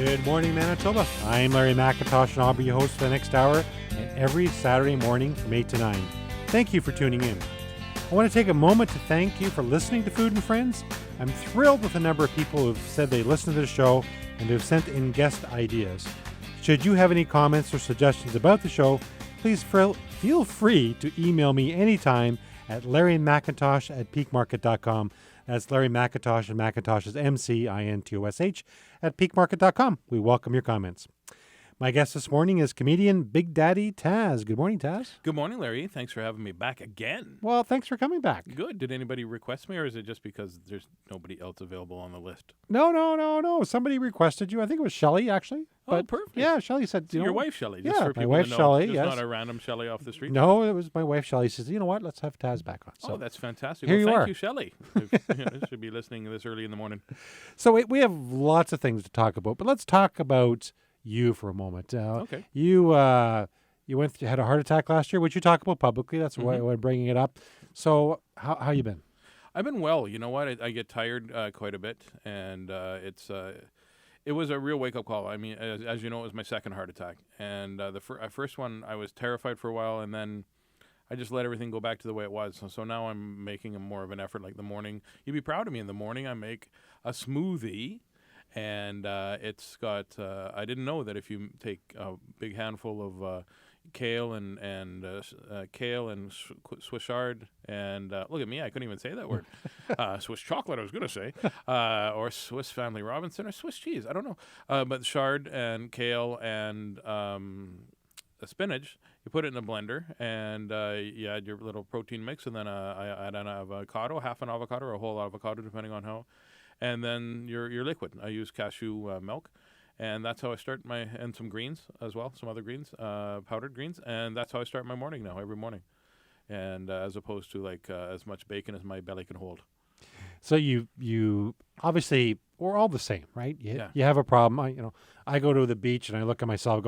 Good morning, Manitoba. I'm Larry McIntosh, and I'll be your host for the next hour and every Saturday morning from 8 to 9. Thank you for tuning in. I want to take a moment to thank you for listening to Food and Friends. I'm thrilled with the number of people who've said they listen to the show and who've sent in guest ideas. Should you have any comments or suggestions about the show, please feel free to email me anytime at larrymcintosh@peakmarket.com. That's Larry McIntosh, and McIntosh is McIntosh at peakmarket.com. We welcome your comments. My guest this morning is comedian Big Daddy Tazz. Good morning, Tazz. Good morning, Larry. Thanks for having me back again. Well, thanks for coming back. Good. Did anybody request me, or is it just because there's nobody else available on the list? No. Somebody requested you. I think it was Shelley, actually. Oh, perfect. Yeah, Shelley said, So your wife, Shelley. Yeah, my wife, Shelley, Just yes. not a random Shelley off the street? No, it was my wife, Shelley. She says, you know what, let's have Tazz back on. So that's fantastic. Here you thank are. you, Shelley. Should be listening this early in the morning. So we have lots of things to talk about, but let's talk about you for a moment. Okay. You had a heart attack last year, which you talk about publicly. That's why I'm bringing it up. So how you been? I've been well. You know what? I get tired quite a bit, and it was a real wake-up call. I mean, as you know, it was my second heart attack. And the first one, I was terrified for a while, and then I just let everything go back to the way it was. So now I'm making more of an effort. Like the morning, you'd be proud of me. In the morning, I make a smoothie, and it's got, I didn't know that if you take a big handful of kale and Swiss chard, and look at me, I couldn't even say that word. Swiss chocolate, I was going to say, or Swiss Family Robinson, or Swiss cheese, I don't know. But chard and kale and spinach, you put it in a blender, and you add your little protein mix, and then I add an avocado, half an avocado or a whole avocado, depending on how, and then your liquid. I use cashew milk. And that's how I start and some greens as well, some other greens, powdered greens. And that's how I start my morning now, every morning. And as opposed to as much bacon as my belly can hold. So you obviously, we're all the same, right? Yeah. You have a problem. I go to the beach and I look at myself,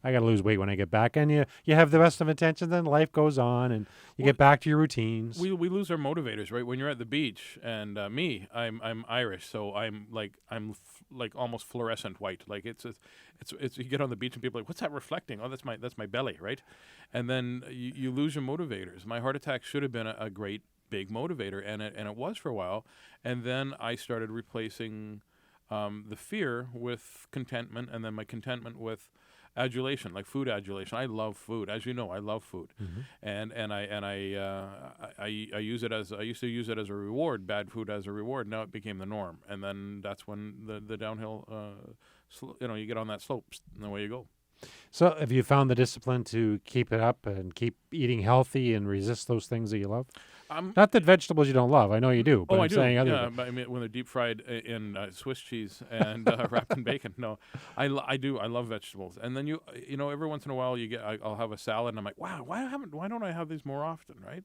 I gotta lose weight when I get back. And you have the best of intentions, then life goes on and you get back to your routines. We lose our motivators, right? When you're at the beach, and I'm Irish, so I'm almost fluorescent white. Like it's you get on the beach and people are like, what's that reflecting? Oh, that's my belly, right? And then you lose your motivators. My heart attack should have been a great big motivator, and it was for a while. And then I started replacing the fear with contentment, and then my contentment with adulation, like food adulation. I love food, as you know. I love food, and I use it as I used to use it as a reward. Bad food as a reward. Now it became the norm, and then that's when the downhill. You get on that slope, and away you go. So have you found the discipline to keep it up and keep eating healthy and resist those things that you love? Not that vegetables you don't love. I know you do. But I do. Yeah, but I mean, when they're deep fried in Swiss cheese and wrapped in bacon. No, I do. I love vegetables. And then every once in a while I'll have a salad and I'm like, wow, why don't I have these more often, right?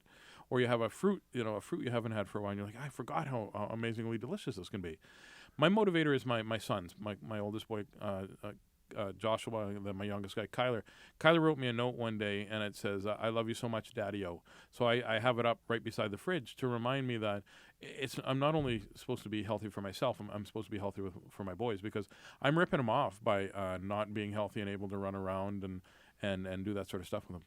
Or you have a fruit you haven't had for a while and you're like, I forgot how amazingly delicious this can be. My motivator is my sons, my oldest boy, Joshua, and then my youngest guy, Kyler. Kyler wrote me a note one day, and it says, I love you so much, Daddy-O. So I have it up right beside the fridge to remind me that I'm not only supposed to be healthy for myself, I'm supposed to be healthy for my boys, because I'm ripping them off by not being healthy and able to run around and do that sort of stuff with them.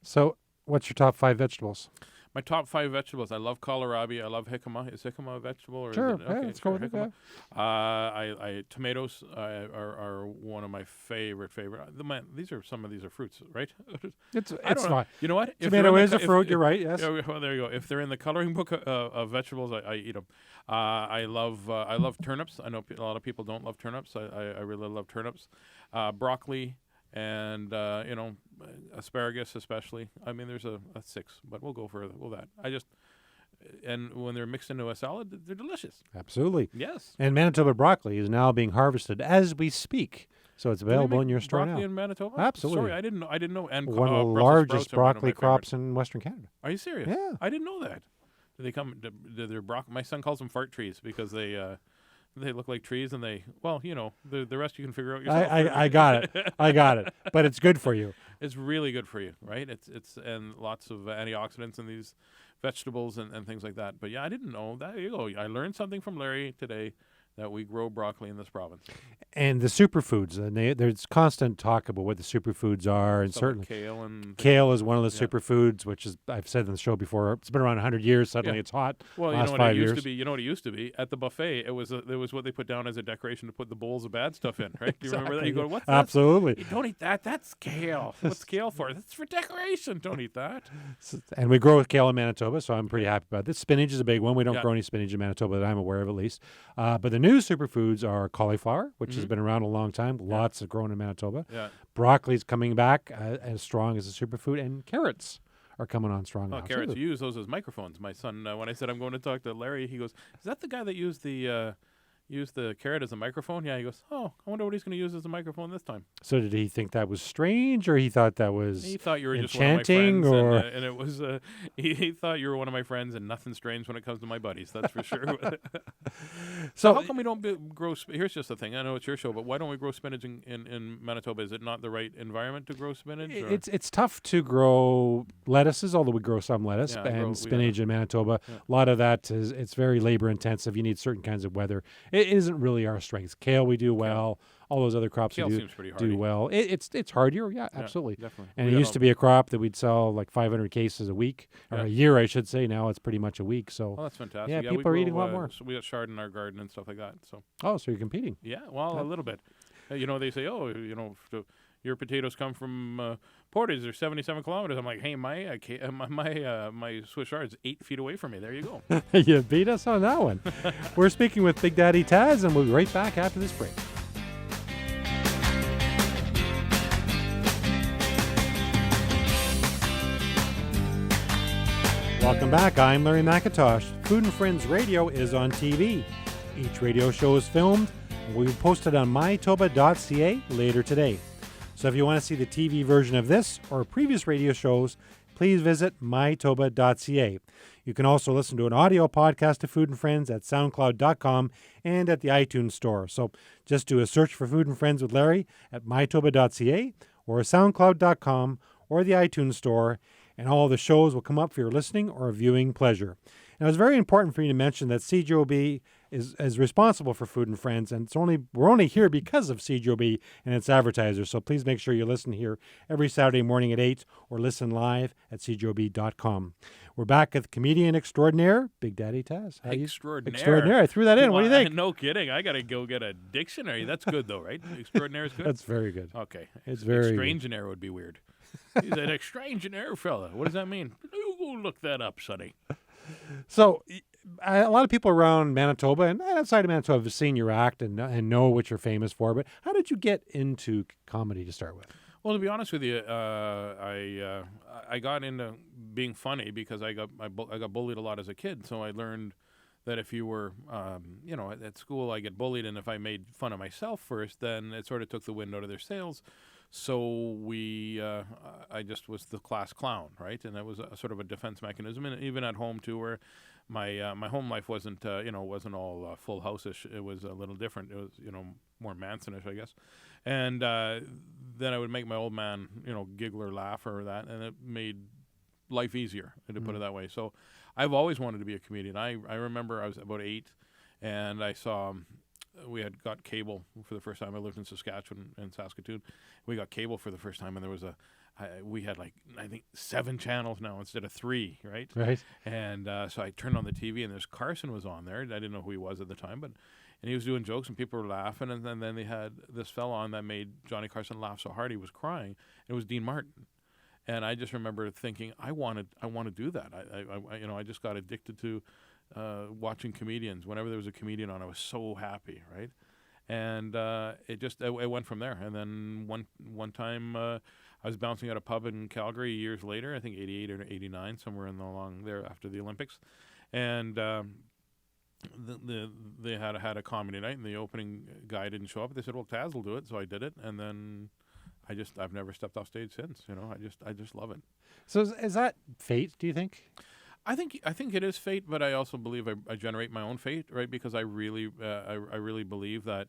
So what's your top 5 vegetables? My top 5 vegetables. I love kohlrabi. I love jicama. Is jicama a vegetable? Or Sure. Is it? Okay, let's go with it. I tomatoes are one of my favorite. These are fruits, right? It's fine. You know what? Tomato is a fruit. You're right. Yes. Well, there you go. If they're in the coloring book of vegetables, I eat them. I love turnips. I know a lot of people don't love turnips. I really love turnips. Broccoli. And asparagus especially. I mean, there's a 6, but we'll go for that. And when they're mixed into a salad, they're delicious. Absolutely. Yes. And Manitoba broccoli is now being harvested as we speak, so it's available in your store now. Broccoli in Manitoba? Absolutely. Sorry, I didn't know. And one of the largest broccoli crops in Western Canada. Are you serious? Yeah. I didn't know that. Do they come? Do their my son calls them fart trees because they look like trees, and the rest you can figure out yourself. I got it. But it's good for you. It's really good for you, right? It's and lots of antioxidants in these vegetables and things like that. But yeah, I didn't know that. There you go. I learned something from Larry today. that we grow broccoli in this province. And the superfoods, and there's constant talk about what the superfoods are, and Stuff like certainly kale and kale is one of the Yeah. superfoods, which is, I've said in the show before, it's been around 100 years. Suddenly it's hot. Well, last you know what 5 it used years. to be. You know what it used to be at the buffet. It was what they put down as a decoration to put the bowls of bad stuff in. Right? Do you remember that? You go, what's that? Absolutely. You don't eat that. That's kale. What's kale for? That's for decoration. Don't eat that. And we grow kale in Manitoba, so I'm pretty happy about this. Spinach is a big one. We don't Yeah. grow any spinach in Manitoba that I'm aware of, at least. But the new superfoods are cauliflower, which has Mhm. been around a long time. Lots of grown in Manitoba. Yeah. Broccoli's coming back as strong as a superfood, and carrots are coming on strong Oh, now, carrots. too. You use those as microphones. My son, when I said I'm going to talk to Larry, he goes, "Is that the guy that used the carrot as a microphone?" Yeah. He goes, "Oh, I wonder what he's going to use as a microphone this time." So did he think that was strange, or he thought that was He thought you were just one of my enchanting, friends, or and it was he thought you were one of my friends, and nothing strange when it comes to my buddies. That's for sure. So how come we don't grow? Here's just the thing. I know it's your show, but why don't we grow spinach in Manitoba? Is it not the right environment to grow spinach? or- It's tough to grow lettuces, although we grow some lettuce Yeah, and we spinach in Manitoba. Yeah. A lot of that it's very labor intensive. You need certain kinds of weather. It isn't really our strengths. Kale we do well. All those other crops Kale we seems pretty do hardy. well. It's hardier, yeah, Yeah, absolutely. definitely. And We it got used all- to be a crop that we'd sell like 500 cases a week, or Yeah. a year, I should say. Now it's pretty much a week. So, Oh, that's fantastic. Yeah, we people are eating a grow, lot more. So we got chard in our garden and stuff like that. So so you're competing. yeah, well, Yeah. a little bit. They say, your potatoes come from Portage. They're 77 kilometers. I'm like, hey, my Swiss chard is 8 feet away from me. There you go. You beat us on that one. We're speaking with Big Daddy Tazz, and we'll be right back after this break. Welcome back. I'm Larry McIntosh. Food and Friends Radio is on TV. Each radio show is filmed and will be posted on Mytoba.ca later today. So if you want to see the TV version of this or previous radio shows, please visit Mytoba.ca. You can also listen to an audio podcast of Food and Friends at SoundCloud.com and at the iTunes Store. So just do a search for Food and Friends with Larry at Mytoba.ca or SoundCloud.com or the iTunes Store, and all the shows will come up for your listening or viewing pleasure. Now, it's very important for you to mention that CJOB is responsible for Food and Friends, and we're only here because of CJOB and its advertisers. So please make sure you listen here every Saturday morning at 8 or listen live at cjob.com. We're back with comedian extraordinaire, Big Daddy Tazz. Extraordinaire. I threw that in. What do you think? No kidding. I got to go get a dictionary. That's good, though, right? Extraordinaire is good? That's very good. Okay. It's very good. Extraordinaire would be weird. He's an extraordinaire fella. What does that mean? You go look that up, Sonny. So, a lot of people around Manitoba and outside of Manitoba have seen your act and know what you're famous for. But how did you get into comedy to start with? Well, to be honest with you, I got into being funny because I got bullied a lot as a kid. So I learned that if you were, at school, I get bullied, and if I made fun of myself first, then it sort of took the wind out of their sails. So I just was the class clown, right? And that was a sort of a defense mechanism, and even at home too, where my home life wasn't all full house-ish. It was a little different. It was more Manson-ish, I guess. And then I would make my old man giggle or laugh or that, and it made life easier, to put it that way. So I've always wanted to be a comedian. I remember I was about 8, and I saw. We had got cable for the first time. I lived in Saskatchewan and Saskatoon. We got cable for the first time, and there was we had I think 7 channels now instead of 3, right? Right. And so I turned on the TV, and there's Carson was on there. I didn't know who he was at the time, and he was doing jokes, and people were laughing. And then they had this fella on that made Johnny Carson laugh so hard he was crying. It was Dean Martin. And I just remember thinking, I want to do that. I just got addicted to watching comedians. Whenever there was a comedian on, I was so happy, right? And it went from there. And then one time I was bouncing at a pub in Calgary years later, I think 88 or 89, somewhere along there after the Olympics, and they had a comedy night, and the opening guy didn't show up. They said, "Well, Tazz will do it," so I did it, and then I've never stepped off stage since. I just love it. So is that fate, do you think? I think it is fate, but I also believe I generate my own fate, right? Because I really believe that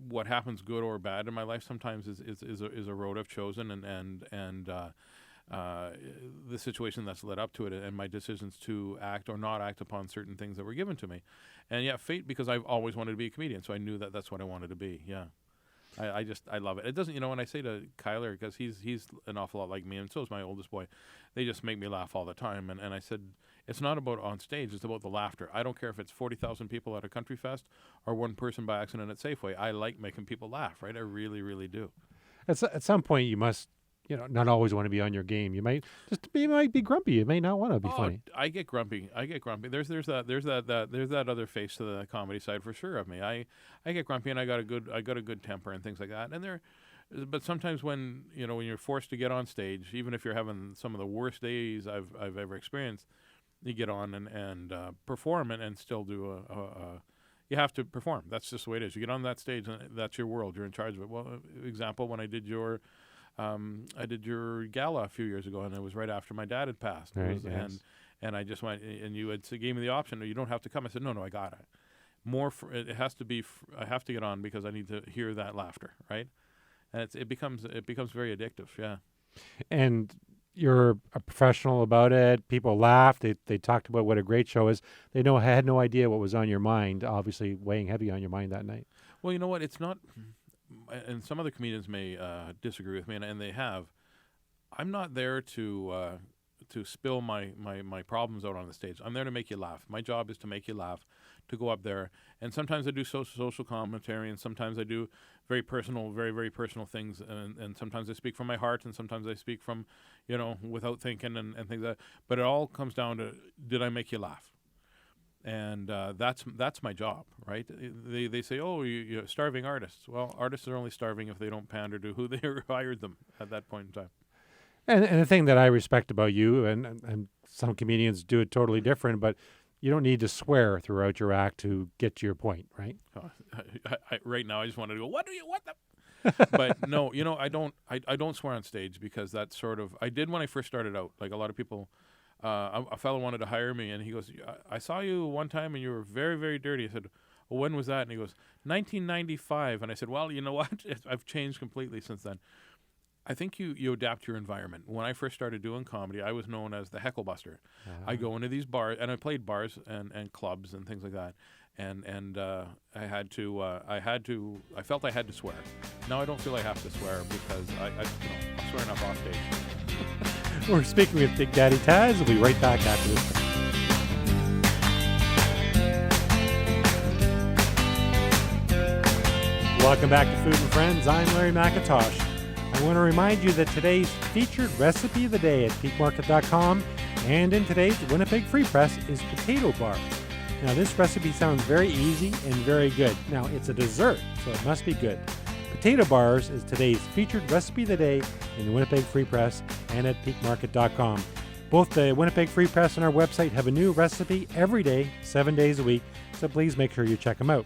what happens, good or bad, in my life sometimes is a road I've chosen, and the situation that's led up to it and my decisions to act or not act upon certain things that were given to me. And yeah, fate, because I've always wanted to be a comedian, so I knew that that's what I wanted to be. Yeah. I love it. It doesn't, when I say to Kyler, because he's an awful lot like me, and so is my oldest boy, they just make me laugh all the time. And I said, it's not about on stage, it's about the laughter. I don't care if it's 40,000 people at a country fest or one person by accident at Safeway. I like making people laugh, right? I really, really do. At some point, you must, not always want to be on your game. You might be grumpy. You may not want to be funny. I get grumpy. There's that other face to the comedy side for sure of me. I get grumpy, and I got a good temper and things like that. And but sometimes when when you're forced to get on stage, even if you're having some of the worst days I've ever experienced, you get on and perform and still do you have to perform. That's just the way it is. You get on that stage, and that's your world. You're in charge of it. Well, example, when I did your gala a few years ago, and it was right after my dad had passed. Right, yes. And I just went, and you gave me the option. You don't have to come. I said, no, I got it. It has to be. I have to get on because I need to hear that laughter, right? And it becomes very addictive. Yeah. And you're a professional about it. People laughed. They talked about what a great show is. They had no idea what was on your mind. Obviously, weighing heavy on your mind that night. Well, you know what? It's not. And some other comedians may disagree with me, and they have. I'm not there to spill my problems out on the stage. I'm there to make you laugh. My job is to make you laugh, to go up there. And sometimes I do social commentary, and sometimes I do very personal, very, very personal things. And sometimes I speak from my heart, and sometimes I speak from, without thinking and things like that. But it all comes down to, did I make you laugh? And that's my job, right? They say, oh, you're starving artists. Well, artists are only starving if they don't pander to who they hired them at that point in time. And the thing that I respect about you, and some comedians do it totally different, but you don't need to swear throughout your act to get to your point, right? Right now, I just wanted to go, what the? But no, I don't swear on stage, because that's sort of, I did when I first started out. Like a lot of people. A fellow wanted to hire me, and he goes, I saw you one time, and you were very, very dirty. I said, well, when was that? And he goes, 1995. And I said, well, you know what? I've changed completely since then. I think you adapt your environment. When I first started doing comedy, I was known as the heckle buster. I go into these bars, and I played bars and clubs and things like that. And I felt I had to swear. Now I don't feel I have to swear, because I'm swearing up off stage. We're speaking with Big Daddy Tazz. We'll be right back after this. Welcome back to Food and Friends. I'm Larry McIntosh. I want to remind you that today's featured recipe of the day at peakmarket.com and in today's Winnipeg Free Press is potato bars. Now, this recipe sounds very easy and very good. Now, it's a dessert, so it must be good. Potato bars is today's featured recipe of the day in the Winnipeg Free Press and at peakmarket.com. Both the Winnipeg Free Press and our website have a new recipe every day, 7 days a week, so please make sure you check them out.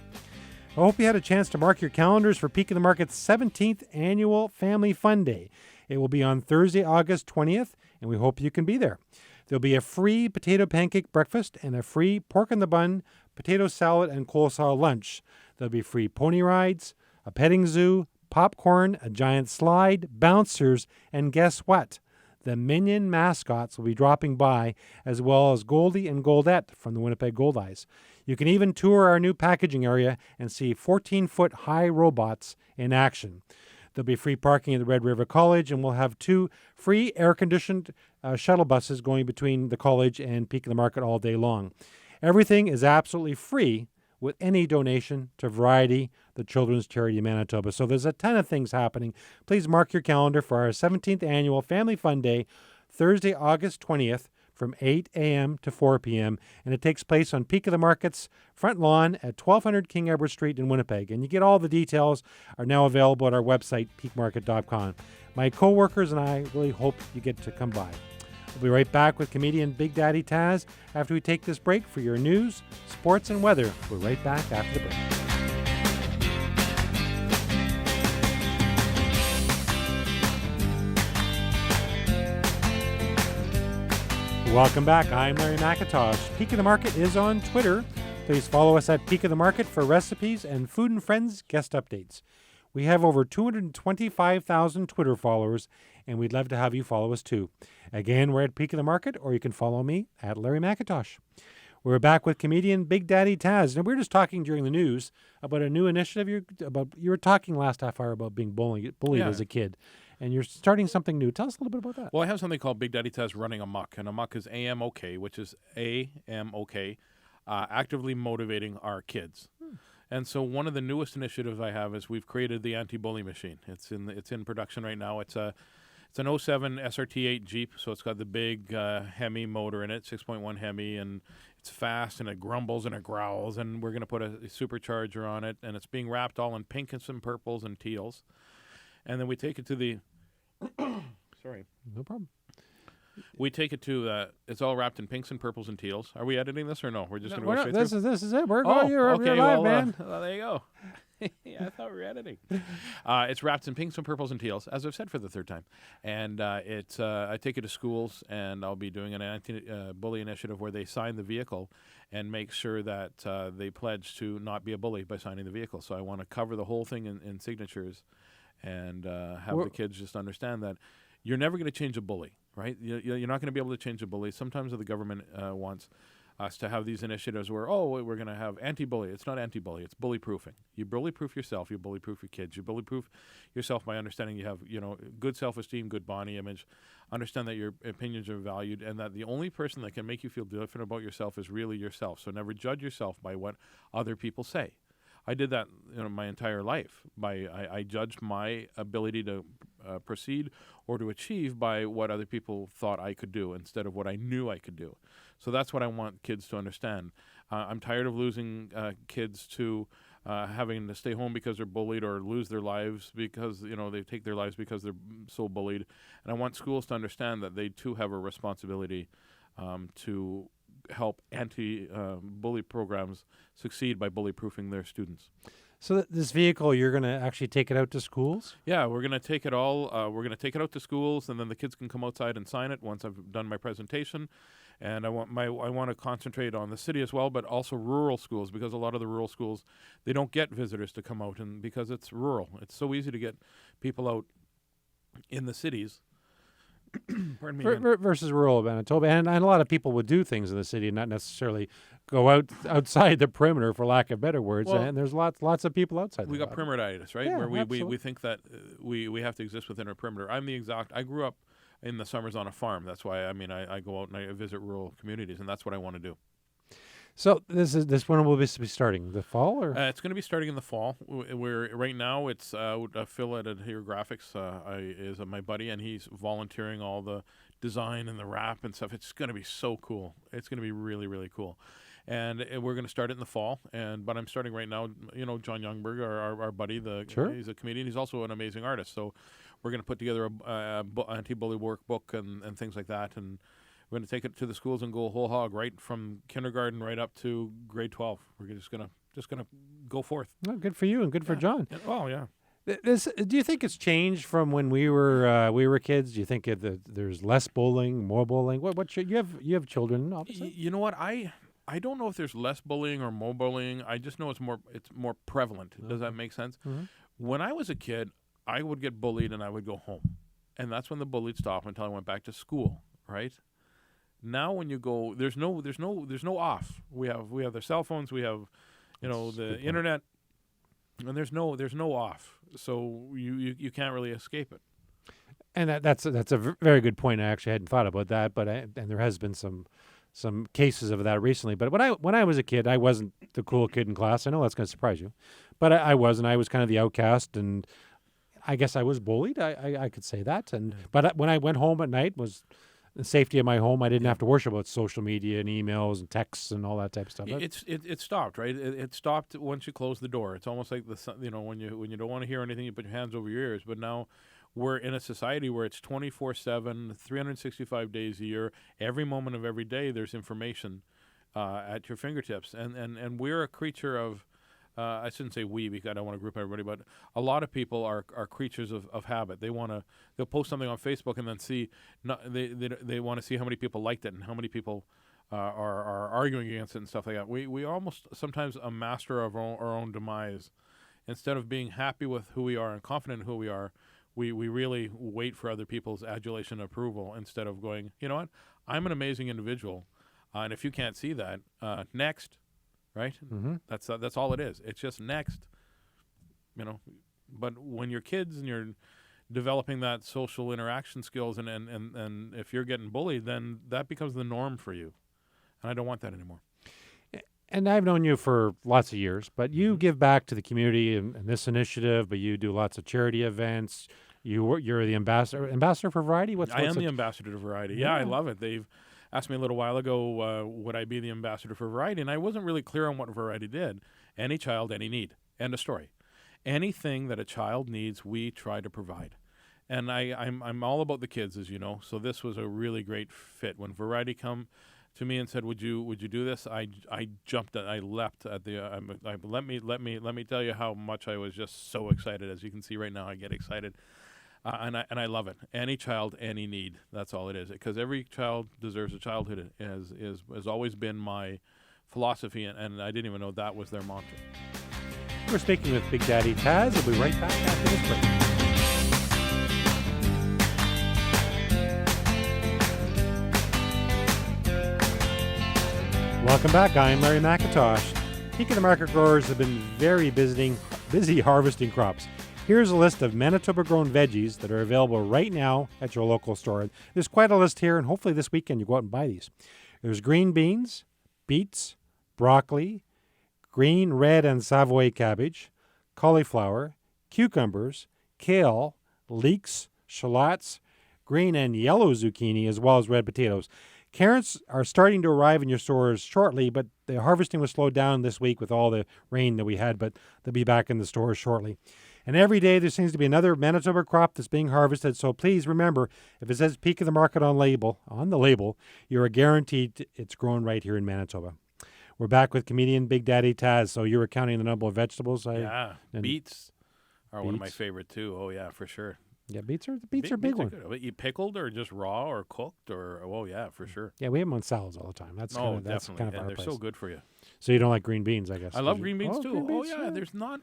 I hope you had a chance to mark your calendars for Peak of the Market's 17th Annual Family Fun Day. It will be on Thursday, August 20th, and we hope you can be there. There'll be a free potato pancake breakfast and a free pork in the bun, potato salad, and coleslaw lunch. There'll be free pony rides, a petting zoo, popcorn, a giant slide, bouncers, and guess what? The Minion mascots will be dropping by, as well as Goldie and Goldette from the Winnipeg Goldeyes. You can even tour our new packaging area and see 14-foot high robots in action. There'll be free parking at the Red River College, and we'll have 2 free air-conditioned shuttle buses going between the college and Peak of the Market all day long. Everything is absolutely free with any donation to Variety, the children's charity in Manitoba. So there's a ton of things happening. Please mark your calendar for our 17th Annual Family Fun Day, Thursday, August 20th, from 8 a.m. to 4 p.m., and it takes place on Peak of the Market's front lawn at 1200 King Edward Street in Winnipeg. And you get all the details are now available at our website, peakmarket.com. My co-workers and I really hope you get to come by. We'll be right back with comedian Big Daddy Tazz after we take this break for your news, sports, and weather. We're right back after the break. Welcome back. I'm Larry McIntosh. Peak of the Market is on Twitter. Please follow us at Peak of the Market for recipes and Food and Friends guest updates. We have over 225,000 Twitter followers, and we'd love to have you follow us too. Again, we're at Peak of the Market, or you can follow me at Larry McIntosh. We're back with comedian Big Daddy Tazz. And we were just talking during the news about a new initiative. You were talking last half hour about being bullied Yeah. as a kid, and you're starting something new. Tell us a little bit about that. Well, I have something called Big Daddy Tazz Running Amok, and Amok is AMOK, which is AMOK, actively motivating our kids. And so one of the newest initiatives I have is we've created the anti-bully machine. It's in production right now. It's an 07 SRT8 Jeep, so it's got the big Hemi motor in it, 6.1 Hemi, and it's fast and it grumbles and it growls, and we're going to put a supercharger on it, and it's being wrapped all in pinks and purples and teals. And then we take it to the sorry. No problem. We take it to it's all wrapped in pinks and purples and teals. Are we editing this or no? We're just No, going to we're go not. straight This through? is it. We're going. You're live, well, man. well, there you go. Yeah, I thought we were editing. It's wrapped in pinks and purples and teals, as I've said for the third time. And I take it to schools, and I'll be doing an anti-bully initiative where they sign the vehicle and make sure that they pledge to not be a bully by signing the vehicle. So I want to cover the whole thing in signatures and have the kids just understand that you're never going to change a bully, right? You're not going to be able to change a bully. Sometimes the government wants us to have these initiatives where, we're going to have anti-bully. It's not anti-bully. It's bully-proofing. You bully-proof yourself. You bully-proof your kids. You bully-proof yourself by understanding you have, good self-esteem, good body image, understand that your opinions are valued, and that the only person that can make you feel different about yourself is really yourself. So never judge yourself by what other people say. I did that my entire life. I judged my ability to proceed or to achieve by what other people thought I could do instead of what I knew I could do. So that's what I want kids to understand. I'm tired of losing kids to having to stay home because they're bullied or lose their lives because they take their lives because they're so bullied. And I want schools to understand that they too have a responsibility to help anti-bully programs succeed by bully-proofing their students. So this vehicle, you're going to actually take it out to schools? Yeah, we're going to take it all. We're going to take it out to schools, and then the kids can come outside and sign it once I've done my presentation. And I want to concentrate on the city as well, but also rural schools, because a lot of the rural schools, they don't get visitors to come out, and because it's rural, it's so easy to get people out in the cities. Pardon me. Versus rural Manitoba, and a lot of people would do things in the city and not necessarily go outside the perimeter, for lack of better words. Well, and there's lots of people outside. We got perimeteritis, right? Yeah, where we absolutely. think that we have to exist within our perimeter. I grew up in the summers on a farm. That's why I go out and I visit rural communities, and that's what I want to do. So this one will be starting the fall, or It's going to be starting in the fall. We're right now. It's Phil at Adhere Graphics is my buddy, and he's volunteering all the design and the wrap and stuff. It's going to be so cool. It's going to be really, really cool. And we're going to start it in the fall. But I'm starting right now. John Youngberg, our buddy, Sure. He's a comedian. He's also an amazing artist. So we're going to put together a anti-bully workbook and things like that. And we're going to take it to the schools and go whole hog, right from kindergarten right up to grade 12. We're just gonna go forth. well, good for you and good for John. Oh yeah. Do you think it's changed from when we were kids? Do you think there's less bullying, more bullying? You have children, obviously. You know what? I don't know if there's less bullying or more bullying. I just know it's more prevalent. Does that make sense? Mm-hmm. When I was a kid, I would get bullied and I would go home, and that's when the bullied stopped until I went back to school. Right. Now, when you go, there's no off. We have their cell phones. We have, the internet, and there's no off. So you can't really escape it. And that's a very good point. I actually hadn't thought about that, and there has been some cases of that recently. But when I was a kid, I wasn't the cool kid in class. I know that's going to surprise you, but I wasn't. I was kind of the outcast, and I guess I was bullied. I could say that. But when I went home at night, was the safety of my home. I didn't have to worry about social media and emails and texts and all that type of stuff. It stopped, right? It stopped once you close the door. It's almost like when you don't want to hear anything, you put your hands over your ears. But now we're in a society where it's 24/7, 365 days a year. Every moment of every day, there's information at your fingertips, and we're a creature of. I shouldn't say we because I don't want to group everybody, but a lot of people are creatures of habit. They'll post something on Facebook and then see they want to see how many people liked it and how many people are arguing against it and stuff like that. We almost sometimes a master of our own demise instead of being happy with who we are and confident in who we are, we really wait for other people's adulation and approval instead of going, you know what, I'm an amazing individual, and if you can't see that, next, right? Mm-hmm. That's all it is. It's just next, you know. But when you're kids and you're developing that social interaction skills, and if you're getting bullied, then that becomes the norm for you, and I don't want that anymore. And I've known you for lots of years, but you give back to the community in this initiative, but you do lots of charity events. You're the ambassador for Variety? I am the ambassador to Variety. Yeah, I love it. They've asked me a little while ago, would I be the ambassador for Variety? And I wasn't really clear on what Variety did. Any child, any need. End of story. Anything that a child needs, we try to provide. And I'm all about the kids, as you know. So this was a really great fit. When Variety come to me and said, "Would you do this?" I jumped. I leapt at the. Let me tell you how much I was just so excited. As you can see right now, I get excited, and I love it. Any child, any need. That's all it is. Because every child deserves a childhood. Has always been my philosophy, and I didn't even know that was their mantra. We're speaking with Big Daddy Tazz. We'll be right back after this break. Welcome back. I'm Larry McIntosh. Peak of the Market growers have been very busy harvesting crops. Here's a list of Manitoba-grown veggies that are available right now at your local store. There's quite a list here, and hopefully this weekend you go out and buy these. There's green beans, beets, broccoli, green, red, and Savoy cabbage, cauliflower, cucumbers, kale, leeks, shallots, green and yellow zucchini, as well as red potatoes. Carrots are starting to arrive in your stores shortly, but the harvesting was slowed down this week with all the rain that we had, but they'll be back in the stores shortly. And every day there seems to be another Manitoba crop that's being harvested, so please remember, if it says Peak of the Market on the label, you're guaranteed it's grown right here in Manitoba. We're back with comedian Big Daddy Tazz. So you were counting the number of vegetables. Beets are one of my favorite too. Oh yeah, for sure. Yeah, beets are a big one. But you pickled or just raw or cooked or for sure. Yeah, we have them on salads all the time. That's kind of and our they're place. so good for you. So you don't like green beans, I guess. I love green beans too. Green beans, yeah, there's not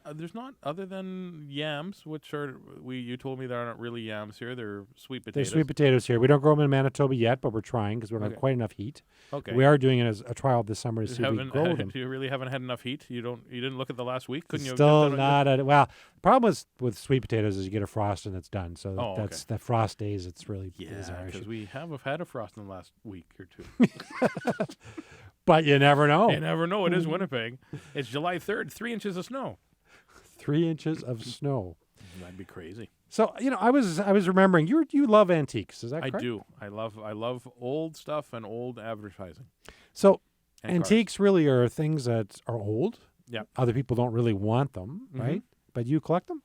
other than yams, which are you told me they're not really yams here. They're sweet potatoes. They're sweet potatoes here. We don't grow them in Manitoba yet, but we're trying because we don't have quite enough heat. Okay. We are doing it as a trial this summer to see if we grow them. You really haven't had enough heat? You didn't look at the last week? Couldn't you? Still not. Well, the problem with sweet potatoes is you get a frost and it's done. So that's the frost days. It's really bizarre. Because we have had a frost in the last week or two. But you never know. You never know. It is Winnipeg. It's July 3rd. 3 inches of snow. 3 inches of snow. That'd be crazy. So I was remembering you love antiques. Is that correct? I do. I love old stuff and old advertising. So and antiques really are things that are old. Yeah. Other people don't really want them, right? But you collect them?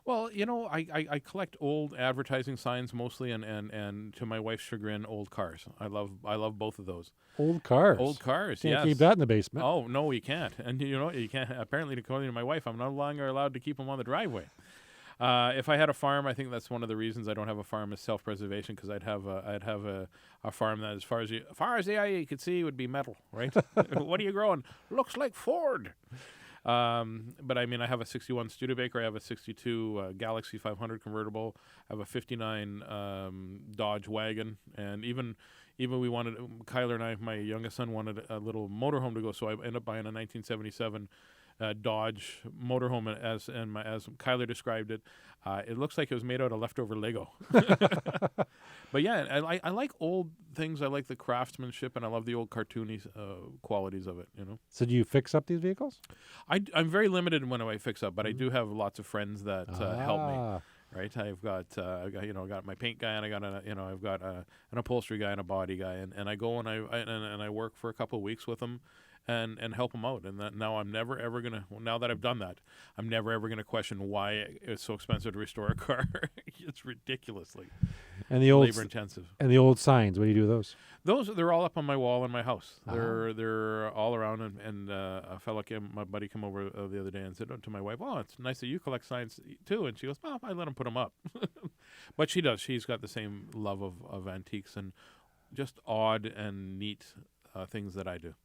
Well, I collect old advertising signs mostly, and to my wife's chagrin, old cars. I love both of those. Old cars. Old cars. Can't keep that in the basement. Oh no, you can't. And you can't. Apparently, according to my wife, I'm no longer allowed to keep them on the driveway. If I had a farm, I think that's one of the reasons I don't have a farm is self-preservation, because I'd have a farm that as far as the eye could see would be metal, right? What are you growing? Looks like Ford. But I mean, I have a 61 Studebaker. I have a 62 Galaxy 500 convertible. I have a 59 Dodge wagon, and even we wanted, Kyler and I, my youngest son, wanted a little motorhome to go, so I ended up buying a 1977 Dodge motorhome, as Kyler described it. It looks like it was made out of leftover Lego. But yeah, I like old things. I like the craftsmanship, and I love the old cartoony qualities of it. So do you fix up these vehicles? I'm very limited when I fix up, but I do have lots of friends that help me. Right, I've got my paint guy, and I've got an upholstery guy and a body guy, and I go and I work for a couple of weeks with them. And help them out, and that now I'm never ever gonna. Now that I've done that, I'm never ever gonna question why it's so expensive to restore a car. It's ridiculously labor intensive. And the old signs, what do you do with those? They're all up on my wall in my house. They're all around, and a fellow my buddy came over the other day and said to my wife, "Oh, it's nice that you collect signs too." And she goes, "Oh, I let him put them up." But she does. She's got the same love of antiques and just odd and neat things that I do.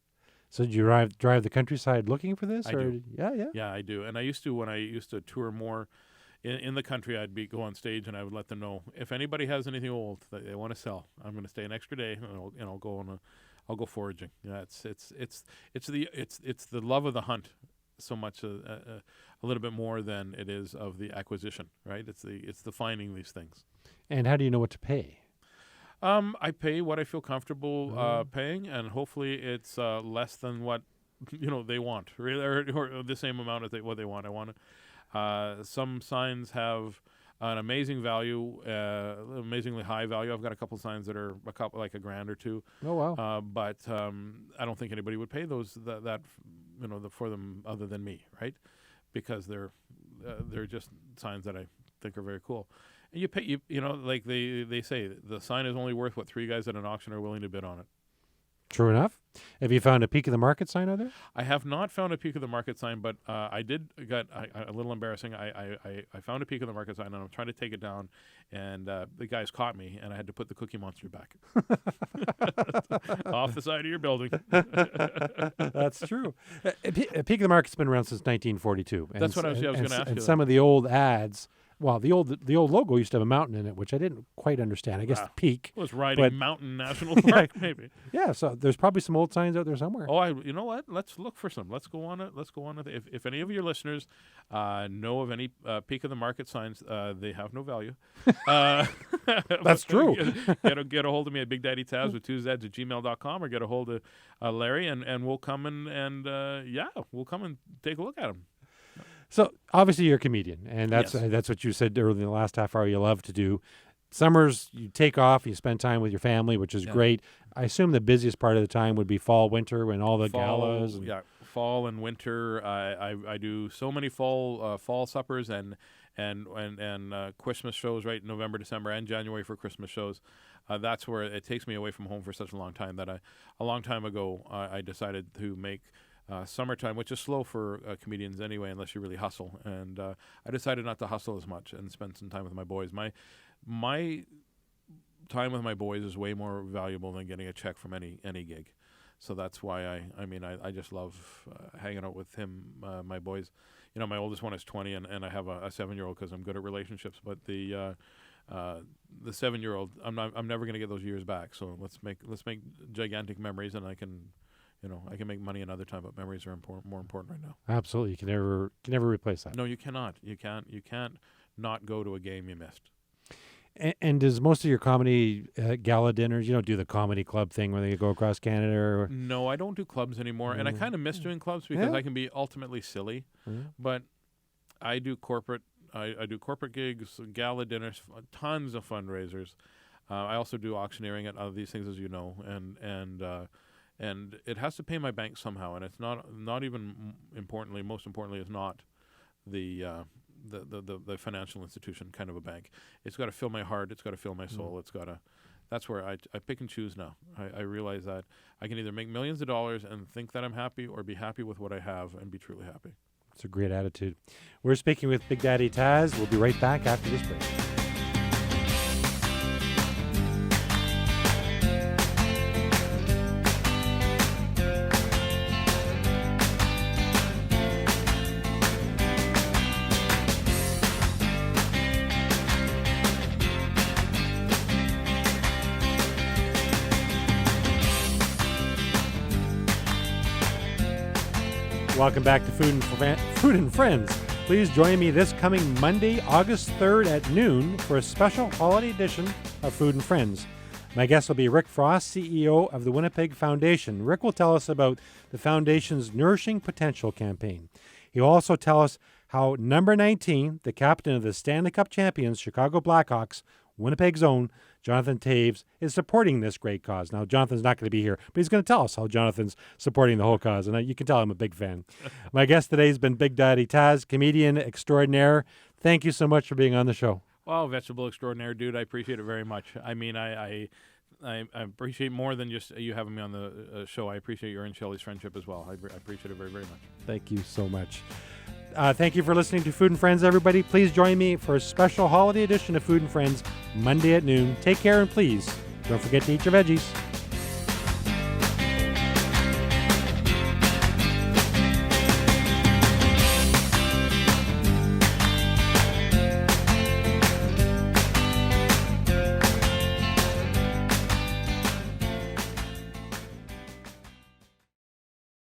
So did you drive the countryside looking for this? I or do. Yeah. Yeah, I do. And I used to, when I used to tour more in the country, I'd go on stage and I would let them know if anybody has anything old that they want to sell, I'm going to stay an extra day and I'll go I'll go foraging. Yeah, it's the love of the hunt so much a little bit more than it is of the acquisition, right? It's the finding these things. And how do you know what to pay? I pay what I feel comfortable paying, and hopefully it's less than what they want, really, or the same amount as what they want. I want some signs have an amazing value, amazingly high value. I've got a couple signs that are like $1,000 or $2,000. Oh wow! But I don't think anybody would pay that for them other than me, right? Because they're just signs that I think are very cool. And you pay, like they say, the sign is only worth what 3 guys at an auction are willing to bid on it. True enough. Have you found a peak of the market sign out there? I have not found a peak of the market sign, but I did got a little embarrassing. I found a peak of the market sign, and I'm trying to take it down, and the guys caught me, and I had to put the Cookie Monster back off the side of your building. That's true. A peak of the market's been around since 1942. That's what I was going to ask you. And some of the old ads. Well, the old logo used to have a mountain in it, which I didn't quite understand. I guess the peak. It was Riding Mountain National Park, maybe. Yeah, so there's probably some old signs out there somewhere. Oh, you know what? Let's look for some. Let's go on it. If any of your listeners know of any peak of the market signs, they have no value. That's true. Get a hold of me at Big Daddy Tazz with 2 Z's at gmail.com, or get a hold of Larry, and we'll come we'll come and take a look at them. So obviously you're a comedian, and that's Yes. That's what you said earlier in the last half hour you love to do. Summers, you take off, you spend time with your family, which is great. I assume the busiest part of the time would be fall, winter, when all the galas. Fall and winter. I do so many fall suppers and Christmas shows, right? November, December, and January for Christmas shows. That's where it takes me away from home for such a long time that a long time ago I decided to make summertime, which is slow for comedians anyway, unless you really hustle. And I decided not to hustle as much and spend some time with my boys. My time with my boys is way more valuable than getting a check from any gig. So that's why I just love hanging out with him, my boys. My oldest one is 20, and I have a 7-year-old because I'm good at relationships. But the 7-year-old, I'm never going to get those years back. So let's make gigantic memories, and I can make money another time, but memories are more important right now. Absolutely, you can never replace that. No, you cannot. You can't not go to a game you missed. And does most of your comedy gala dinners, you don't do the comedy club thing where they go across Canada? Or? No, I don't do clubs anymore, and I kind of miss doing clubs because I can be ultimately silly. But I do corporate. I do corporate gigs, gala dinners, tons of fundraisers. I also do auctioneering at these things, as you know, and it has to pay my bank somehow, and it's not even importantly. Most importantly, is not the financial institution kind of a bank. It's got to fill my heart. It's got to fill my soul. It's got to. That's where I pick and choose now. I realize that I can either make millions of dollars and think that I'm happy, or be happy with what I have and be truly happy. It's a great attitude. We're speaking with Big Daddy Tazz. We'll be right back after this break. Welcome back to Food and Friends. Please join me this coming Monday, August 3rd at noon for a special holiday edition of Food and Friends. My guest will be Rick Frost, CEO of the Winnipeg Foundation. Rick will tell us about the Foundation's Nourishing Potential campaign. He'll also tell us how number 19, the captain of the Stanley Cup champions, Chicago Blackhawks, Winnipeg's own Jonathan Toews, is supporting this great cause. Now, Jonathan's not going to be here, but he's going to tell us how Jonathan's supporting the whole cause, and you can tell I'm a big fan. My guest today has been Big Daddy Tazz, comedian extraordinaire. Thank you so much for being on the show. Well, vegetable extraordinaire, dude. I appreciate it very much. I mean, I appreciate more than just you having me on the show. I appreciate your and Shelley's friendship as well. I appreciate it very, very much. Thank you so much. Thank you for listening to Food and Friends, everybody. Please join me for a special holiday edition of Food and Friends Monday at noon. Take care, and please don't forget to eat your veggies.